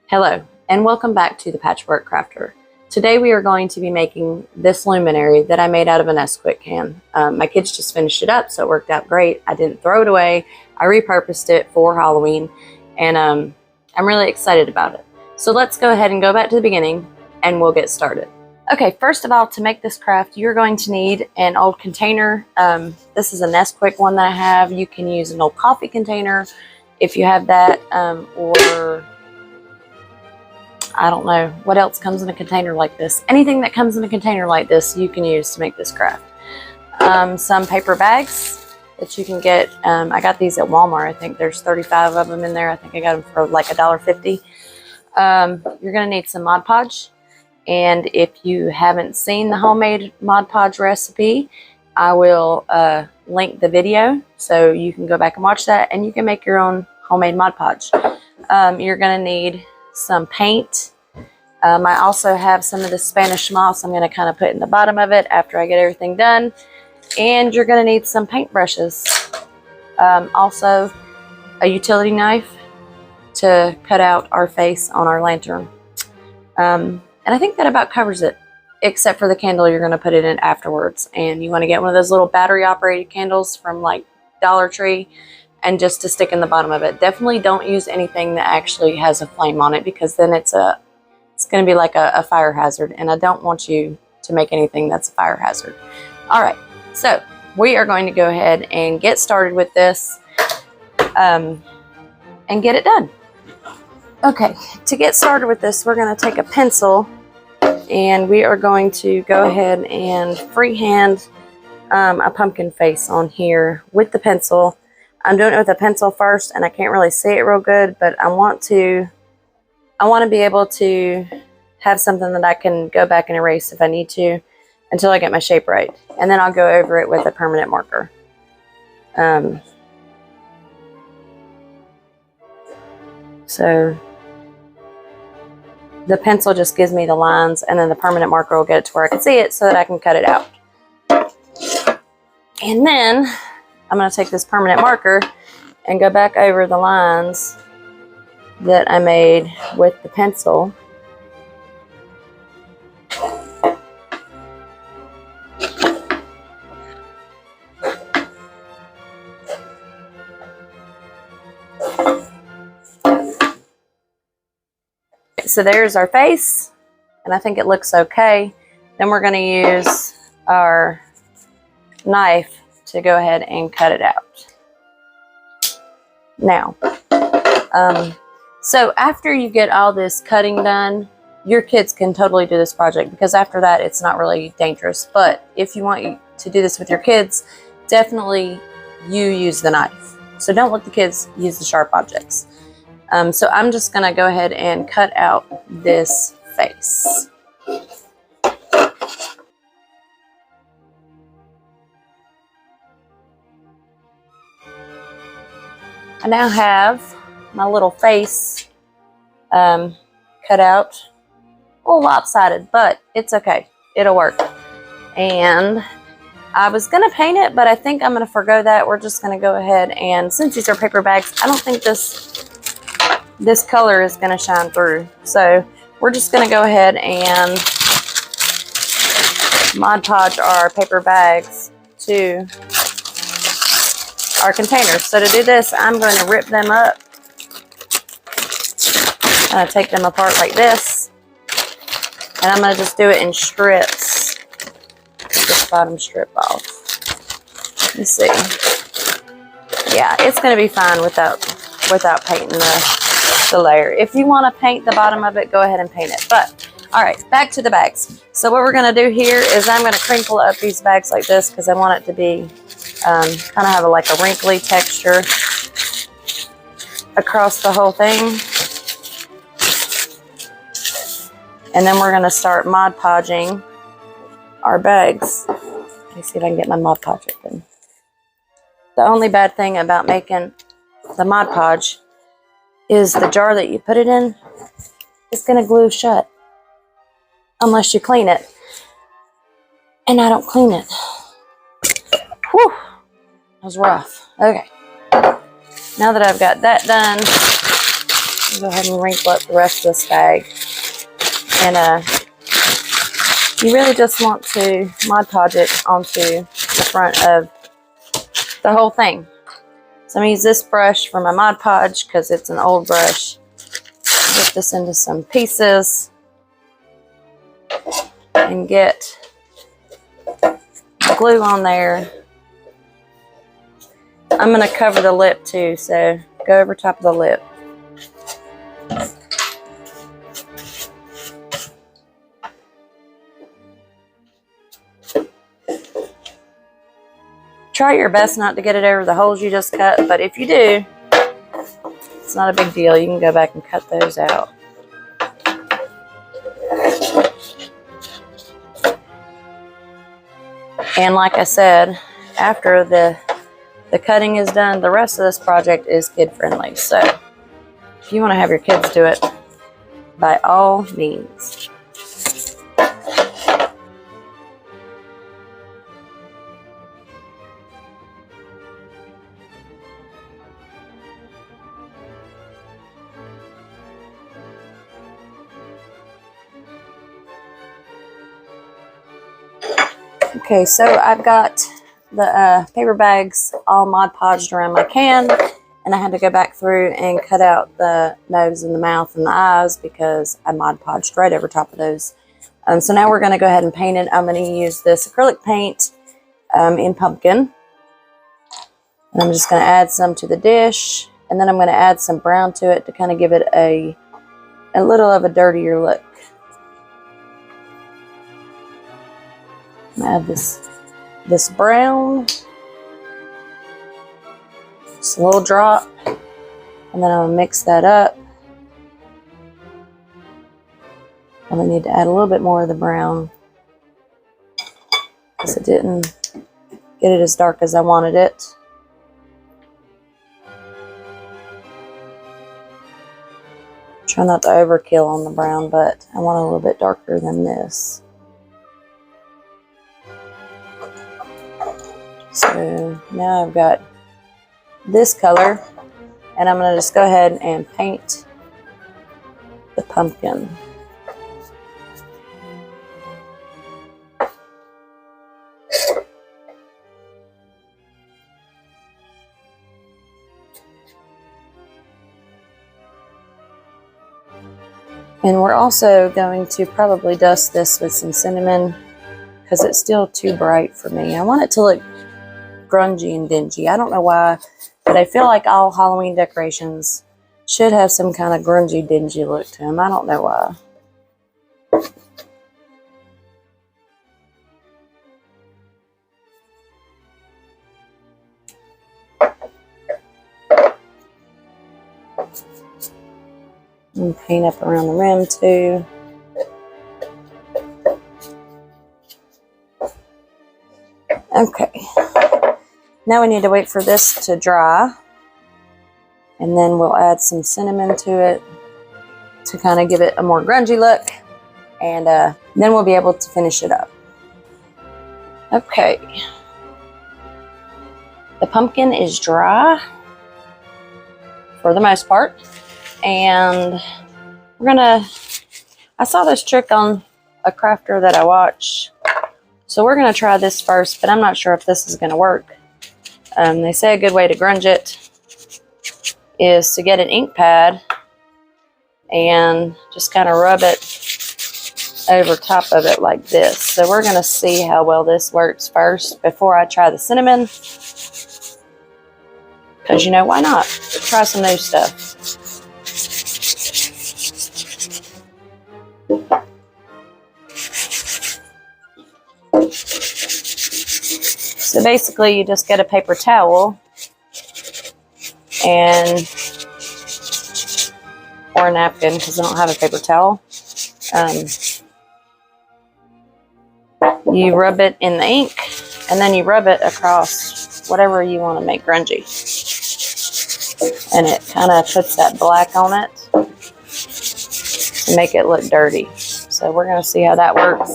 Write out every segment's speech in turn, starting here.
Hello, and welcome back to the Patchwork Crafter. Today we are going to be making this luminary that I made out of a Nesquik can. My kids just finished it up, so it worked out great. I didn't throw it away. I repurposed it for Halloween, and I'm really excited about it. So let's go ahead and go back to the beginning, and we'll get started. Okay, first of all, to make this craft, you're going to need an old container. This is a Nesquik one that I have. You can use an old coffee container if you have that, or I don't know what else comes in a container like this. Anything that comes in a container like this, you can use to make this craft. Some paper bags that you can get. I got these at Walmart. I think there's 35 of them in there. I think I got them for like $1.50. You're going to need some Mod Podge. And if you haven't seen the homemade Mod Podge recipe, I will link the video so you can go back and watch that, and you can make your own homemade Mod Podge. You're going to need some paint. I also have some of the Spanish moss I'm going to kind of put in the bottom of it after I get everything done. And you're going to need some paint brushes. Also a utility knife to cut out our face on our lantern. And I think that about covers it, except for the candle you're going to put it in afterwards. And you want to get one of those little battery operated candles from like Dollar Tree, and just to stick in the bottom of it. Definitely don't use anything that actually has a flame on it, because then it's going to be like a fire hazard, and I don't want you to make anything that's a fire hazard. All right, so we are going to go ahead and get started with this and get it done. Okay, to get started with this, we're going to take a pencil and we are going to go ahead and freehand a pumpkin face on here with the pencil. I'm doing it with a pencil first, and I can't really see it real good, but I want to be able to have something that I can go back and erase if I need to until I get my shape right. And then I'll go over it with a permanent marker. So the pencil just gives me the lines, and then the permanent marker will get it to where I can see it so that I can cut it out. And then I'm going to take this permanent marker and go back over the lines that I made with the pencil. So there's our face, and I think it looks okay. Then we're going to use our knife to go ahead and cut it out. Now, so after you get all this cutting done, your kids can totally do this project, because after that it's not really dangerous. But if you want to do this with your kids, definitely you use the knife. So don't let the kids use the sharp objects. So I'm just going to go ahead and cut out this face. I now have my little face cut out. A little lopsided, but it's okay. It'll work. And I was going to paint it, but I think I'm going to forgo that. We're just going to go ahead, and since these are paper bags, I don't think this color is going to shine through. So we're just going to go ahead and Mod Podge our paper bags to our containers. So to do this, I'm going to rip them up. I'm going to take them apart like this, and I'm going to just do it in strips. Take this bottom strip off. Let me see. Yeah, it's going to be fine without painting the layer. If you want to paint the bottom of it, go ahead and paint it. But all right, back to the bags. So what we're going to do here is I'm going to crinkle up these bags like this, because I want it to be kind of have a wrinkly texture across the whole thing. And then we're going to start Mod Podging our bags. Let me see if I can get my Mod Podge open. The only bad thing about making the Mod Podge is the jar that you put it in is going to glue shut unless you clean it. And I don't clean it. Whew. That was rough. Okay. Now that I've got that done, Go ahead and wrinkle up the rest of this bag. And you really just want to Mod Podge it onto the front of the whole thing. So I'm going to use this brush for my Mod Podge because it's an old brush. Get this into some pieces and get glue on there. I'm going to cover the lip too, so go over top of the lip. Try your best not to get it over the holes you just cut, but if you do, it's not a big deal. You can go back and cut those out. And like I said, after the cutting is done, the rest of this project is kid friendly. So if you want to have your kids do it, by all means. Okay, so I've got the paper bags all Mod Podged around my can, and I had to go back through and cut out the nose and the mouth and the eyes because I Mod Podged right over top of those. So now we're going to go ahead and paint it. I'm going to use this acrylic paint in pumpkin. And I'm just going to add some to the dish, and then I'm going to add some brown to it to kind of give it a little of a dirtier look. Add this brown, just a little drop, and then I'm going to mix that up. I'm going to need to add a little bit more of the brown because it didn't get it as dark as I wanted it. Try not to overkill on the brown, but I want it a little bit darker than this. So now I've got this color, and I'm going to just go ahead and paint the pumpkin. And we're also going to probably dust this with some cinnamon because it's still too bright for me. I want it to look grungy and dingy. I don't know why, but I feel like all Halloween decorations should have some kind of grungy, dingy look to them. I don't know why. And paint up around the rim too. Okay. Now we need to wait for this to dry, and then we'll add some cinnamon to it to kind of give it a more grungy look, and then we'll be able to finish it up. Okay. The pumpkin is dry for the most part, and I saw this trick on a crafter that I watch, so we're going to try this first, but I'm not sure if this is going to work. They say a good way to grunge it is to get an ink pad and just kind of rub it over top of it like this. So we're going to see how well this works first before I try the cinnamon. Because, you know, why not? Try some new stuff. So basically, you just get a paper towel or a napkin, because I don't have a paper towel. You rub it in the ink, and then you rub it across whatever you want to make grungy. And it kind of puts that black on it to make it look dirty. So we're going to see how that works.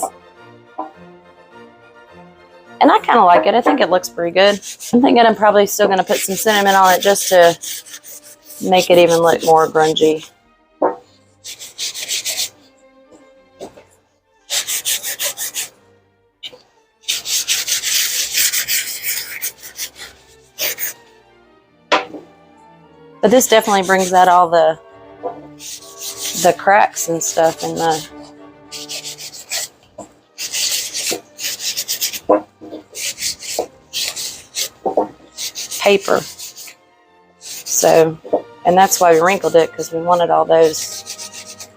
And I kind of like it. I think it looks pretty good. I'm thinking I'm probably still going to put some cinnamon on it just to make it even look more grungy. But this definitely brings out all the cracks and stuff in the paper. So, and that's why we wrinkled it, because we wanted all those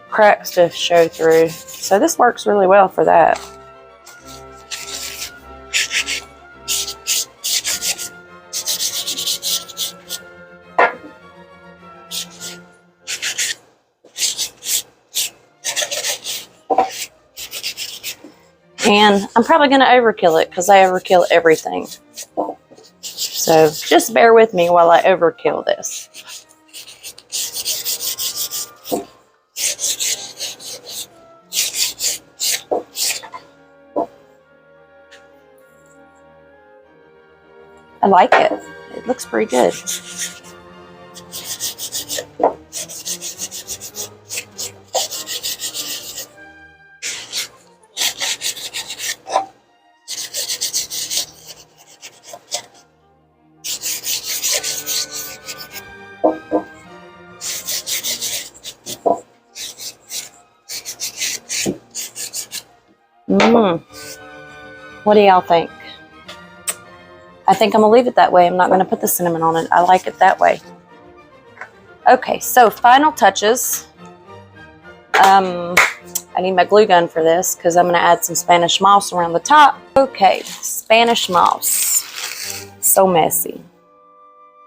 cracks to show through. So this works really well for that. And I'm probably going to overkill it because I overkill everything. So just bear with me while I overkill this. I like it. It looks pretty good. What do y'all think? I think I'm gonna leave it that way. I'm not gonna put the cinnamon on it. I like it that way. Okay, so final touches. I need my glue gun for this because I'm gonna add some Spanish moss around the top. Okay, Spanish moss. So messy.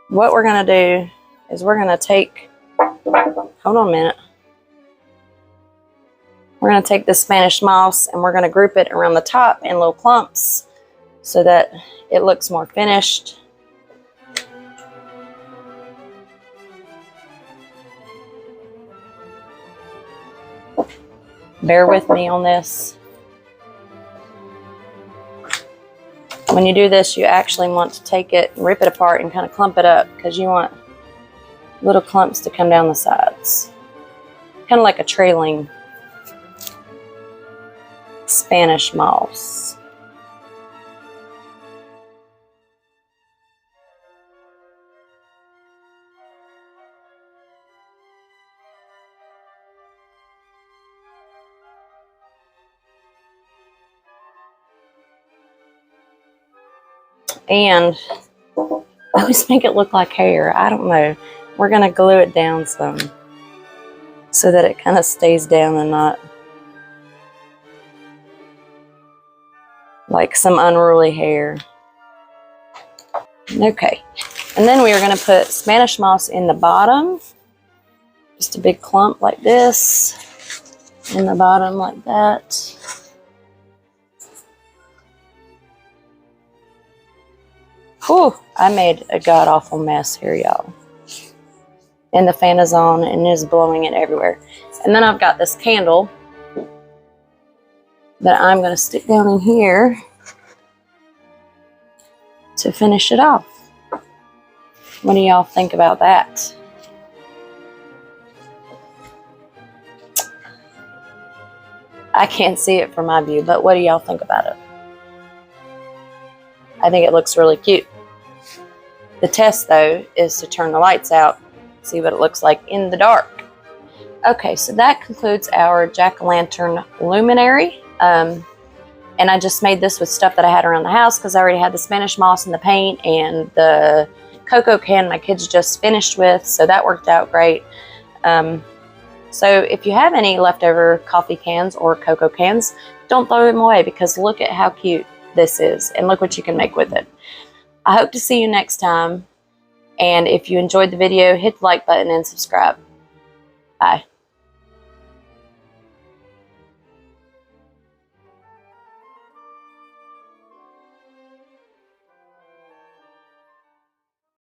What we're gonna do is we're gonna take, hold on a minute. We're going to take this Spanish moss and we're going to group it around the top in little clumps so that it looks more finished. Bear with me on this. When you do this, you actually want to take it and rip it apart and kind of clump it up because you want little clumps to come down the sides. Kind of like a trailing Spanish moss. And I always make it look like hair. I don't know. We're going to glue it down some so that it kind of stays down and not like some unruly hair. Okay, and then we are going to put Spanish moss in the bottom, just a big clump like this, in the bottom like that. Whew, I made a god-awful mess here, y'all. And the fan is on and is blowing it everywhere. And then I've got this candle that I'm going to stick down in here to finish it off. What do y'all think about that? I can't see it from my view, but what do y'all think about it? I think it looks really cute. The test, though, is to turn the lights out, see what it looks like in the dark. Okay, so that concludes our jack-o'-lantern luminary. And I just made this with stuff that I had around the house because I already had the Spanish moss and the paint and the cocoa can my kids just finished with, so that worked out great. So if you have any leftover coffee cans or cocoa cans, don't throw them away because look at how cute this is and look what you can make with it. I hope to see you next time, and if you enjoyed the video, hit the like button and subscribe. Bye.